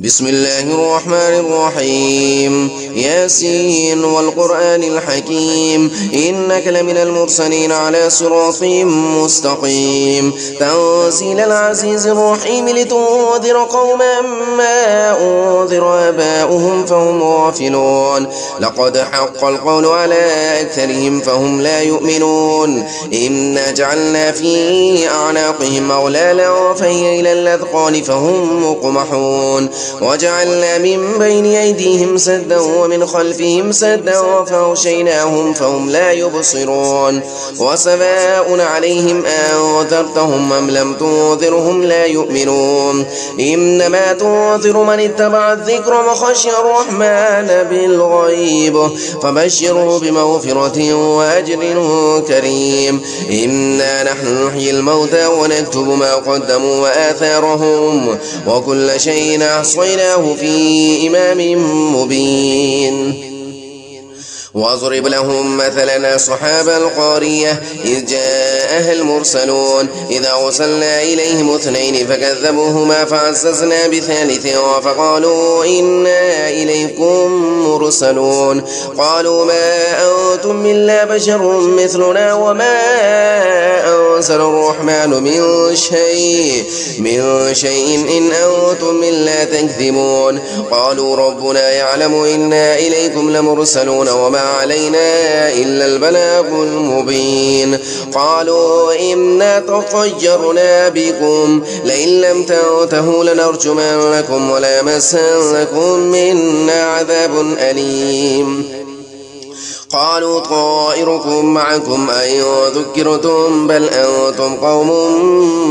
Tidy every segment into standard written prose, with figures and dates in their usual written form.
بسم الله الرحمن الرحيم ياسين والقرآن الحكيم إنك لمن المرسلين على صراط مستقيم تنزيل العزيز الرحيم لتنذر قوما ما أنذر آباؤهم فهم غافلون لقد حق القول على أكثرهم فهم لا يؤمنون إنا جعلنا في أعناقهم أغلالا فهي إلى الأذقان فهم مقمحون وجعلنا من بين أيديهم سدا ومن خلفهم سدا فأغشيناهم فهم لا يبصرون وسواء عليهم أنذرتهم أم لم تنذرهم لا يؤمنون إنما تنذر من اتبع الذكر وخشي الرحمن بالغيب فبشره بمغفرة وأجر كريم إنا نحن نحيي الموتى ونكتب ما قدموا وآثارهم وكل شيء أحصيناه في إمام مبين واضرب لهم مثلا أصحاب القارية إذ جاءها المرسلون إذا أرسلنا إليهم اثنين فكذبوهما فعززنا بثالث فقالوا إنا إليكم مرسلون قالوا ما أنتم إلا بشر مثلنا وما أنزل الرحمن من شيء إن أنتم إلا تكذبون قالوا ربنا يعلم إنا إليكم لمرسلون وما علينا إلا البلاغ المبين قالوا إنا تطيرنا بكم لئن لم تنتهوا لنرجمنكم وليمسنكم منا عذاب أليم قالوا طائركم معكم أن ذكرتم بل أنتم قوم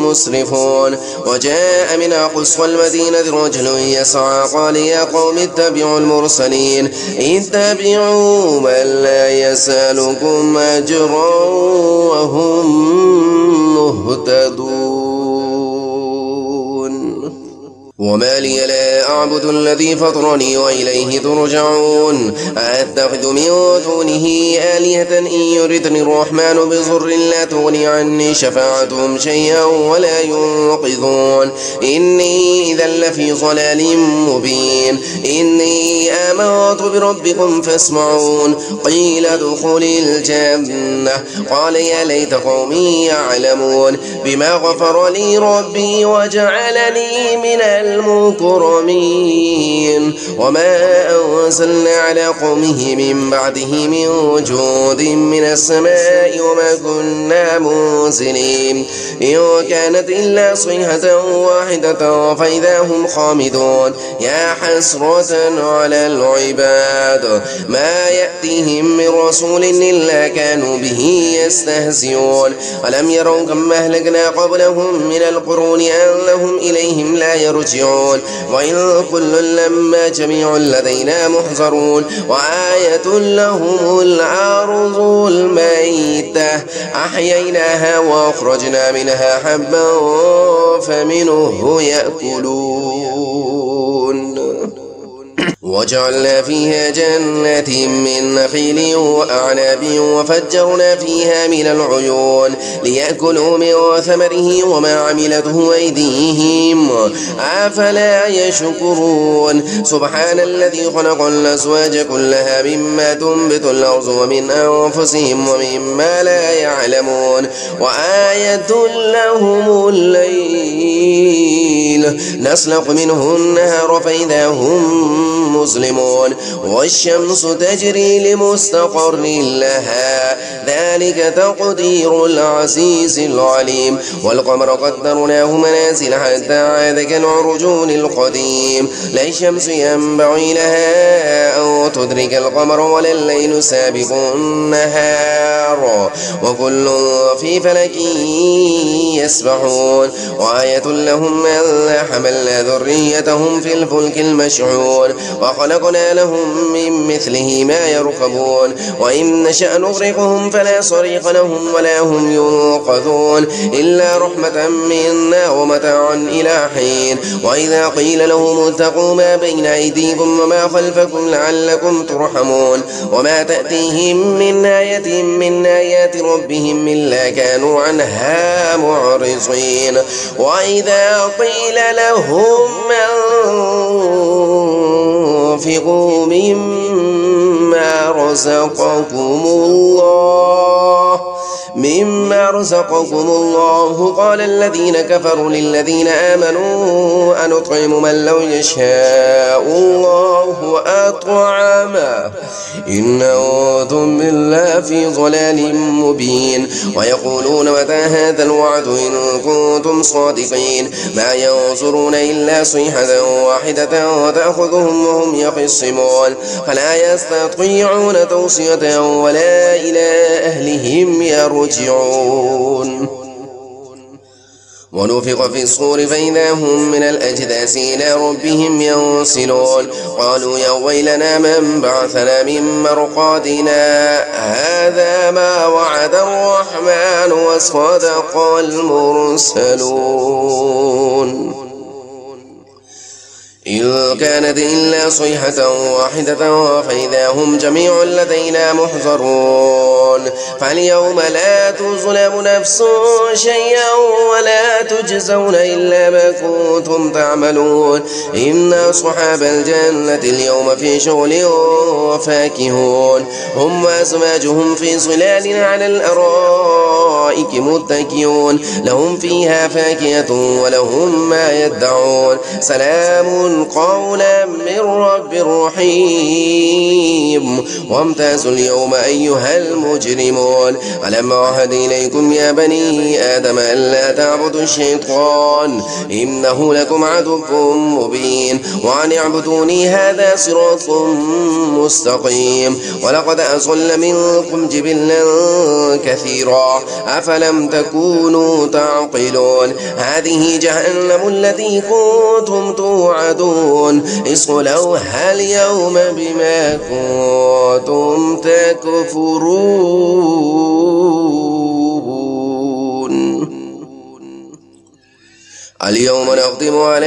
مسرفون وجاء من أقصى المدينة رجل يسعى قال يا قوم اتبعوا المرسلين اتبعوا من لا يسألكم أجرا وهم مهتدون وما لي لا أعبد الذي فطرني وإليه ترجعون أتخذ من دونه آلهة إن يردني الرحمن بضر لا تغني عني شفاعتهم شيئا ولا ينقذون إني إذا لفي ضلال مبين إني آمنت بربكم فاسمعون قيل ادخل الجنة قال يا ليت قومي يعلمون بما غفر لي ربي وجعلني من المكرمين وما أنزلنا على قومه من بعده من وجود من السماء وما كنا منزلين إن كانت إلا صيحة واحدة فإذا هم خامدون يا حسرة على العباد ما يأتيهم من رسول إلا كانوا به يستهزئون ألم يروا كم أهلكنا قبلهم من القرون أنهم إليهم لا يرجعون وإن كل لما جميع لدينا محضرون وآية لهم الأرض الميتة أحييناها وأخرجنا منها حبا فمنه يأكلون وجعلنا فيها جنات من نخيل وأعناب وفجرنا فيها من العيون ليأكلوا من ثمره وما عملته أيديهم أفلا يشكرون سبحان الذي خلق الأزواج كلها مما تنبت الأرض ومن أنفسهم ومما لا يعلمون وآية لهم الليل نسلق منه النهار فإذا هم مسلمون والشمس تجري لمستقر لها ذلك تقدير العزيز العليم والقمر قدرناه منازل حتى عاد كالعرجون القديم لا الشمس ينبغي لها أن تدرك القمر ولا الليل سابق النهار وكل في فلك يسبحون وآية لهم ألا حملنا ذريتهم في الفلك المشحون وخلقنا لهم من مثله ما يركبون وإن نشأ نغرقهم فلا صريخ لهم ولا هم ينقذون إلا رحمة منا ومتاعا إلى حين وإذا قيل لهم اتقوا ما بين أيديكم وما خلفكم لعلكم ترحمون وما تأتيهم من آية من آيات ربهم إلا كانوا عنها معرضين وإذا قيل لهم وأنفقوا مما رزقكم الله قال الذين كفروا للذين آمنوا أنطعم من لو يشاء الله أطعمه إن أنتم بالله في ضلال مبين ويقولون متى هذا الوعد إن كنتم صادقين ما ينظرون إلا صيحة واحدة تأخذهم وهم يخصمون فلا يستطيعون توصية ولا إلى أهلهم يرجعون ونفخ في الصور فإذا هم من الأجداث إلى ربهم ينسلون قالوا يا ويلنا من بعثنا من مرقادنا هذا ما وعد الرحمن وصدق المرسلون إن كانت إلا صيحة واحدة فإذا هم جميع لدينا محضرون فاليوم لا تظلم نفس شيئا ولا تجزون إلا ما كنتم تعملون إن أصحاب الجنة اليوم في شغل وفاكهون هم وأزواجهم في ظلال على الأرائك متكئون لهم فيها فاكهة ولهم ما يدعون سلام قولا من رب رحيم وامتازوا اليوم أيها المجرمون ألم أعهد إليكم يا بني آدم ألا تعبدوا الشيطان إنه لكم عدو مبين وأن اعبدوني هذا صراط مستقيم ولقد أضل منكم جبلا كثيرا أفلم تكونوا تعقلون هذه جهنم التي كنتم توعدون اصلوها اليوم بما كنتم تكفرون اليوم نختم على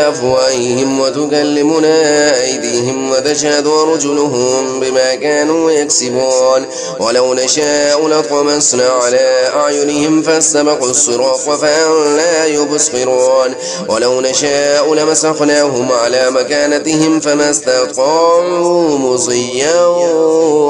أفواههم وتكلمنا أيديهم وتشهد أرجلهم بما كانوا يكسبون ولو نشاء لطمسنا على أعينهم فاستبقوا الصراط فلا يبصرون ولو نشاء لمسخناهم على مكانتهم فما استطاعوا مضيا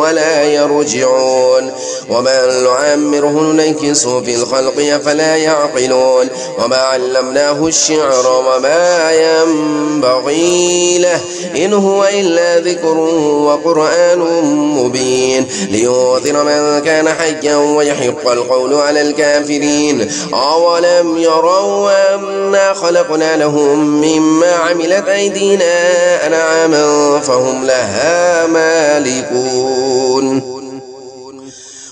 ولا يرجعون وما نعمره ننكسه في الخلق أفلا يعقلون وما علمناه الشعر وما ينبغي له إن هو إلا ذكر وقرآن مبين لينذر من كان حيا ويحق القول على الكافرين أولم يروا أنا خلقنا لهم مما عملت أيدينا أنعاما فهم لها مالكون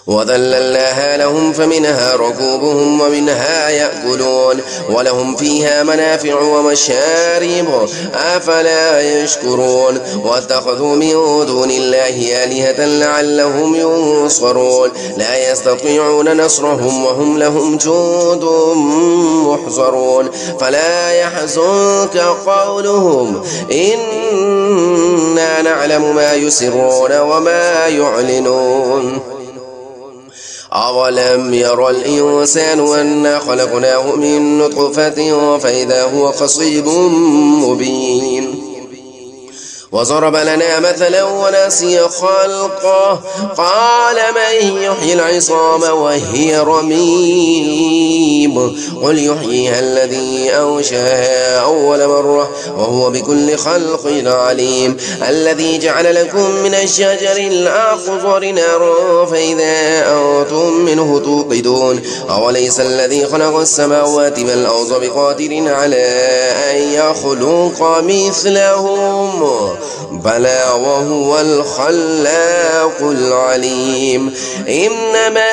وذللناها لهم فمنها ركوبهم ومنها يأكلون ولهم فيها منافع ومشارب أفلا يشكرون واتخذوا من دون الله آلهة لعلهم ينصرون لا يستطيعون نصرهم وهم لهم جند محضرون فلا يحزنك قولهم إنا نعلم ما يسرون وما يعلنون أولم ير الإنسان أنا خلقناه من نطفة فإذا هو خصيب مبين وضرب لنا مثلا ونسي خلقه قال من يحيي العظام وهي رميم قل يحييها الذي أنشأها أول مرة وهو بكل خلق عليم الذي جعل لكم من الشجر الأخضر نارا فإذا أنتم منه توقدون أوليس الذي خلق السماوات والأرض بقادر على أن يخلق مثلهم بلى وهو الخلاق العليم إنما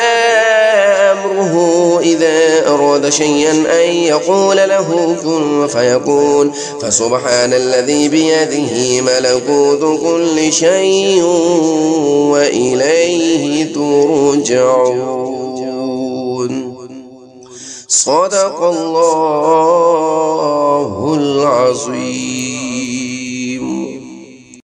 أمره إذا أراد شيئا أن يقول له كن فيكون فسبحان الذي بيده ملكوت كل شيء وإليه ترجعون صدق الله العظيم.